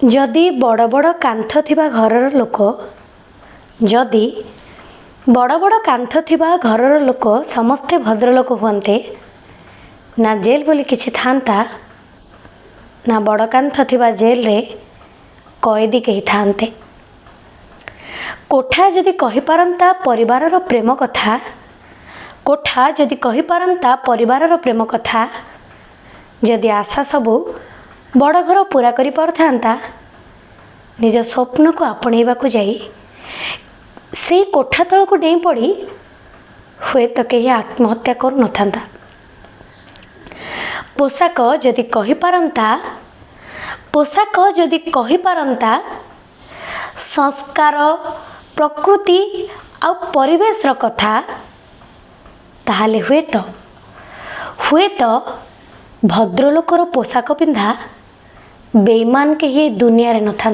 जदि बड़ बड़ कांथ थिबा घरर लोक जदि बड़ बड़ कांथ थिबा घरर लोक समस्ते भद्रलोक हुअन्ते ना जेल बोली किछि थांता ना बड़ कांथ थिबा जेल रे कैदी केही थांते। कोठा जदि कहि पारंता परिवारर प्रेम कथा कोठा जदि कहि पारंता परिवारर प्रेम कथा जदि आशा सबू बड़ घर पूरा करि पारथांता निज स्वप्न को आपणेबाकू जाई से कोठा तल को डेई पड़ी हुए तो कहीं आत्महत्या कर न था। पोशाक जदि कहि पारंता संस्कार प्रकृति आ परिवेश र कथा ताहाले हुए तो भद्रलोकर पोशाक पिंधा बेईमान के ही दुनिया रे न था।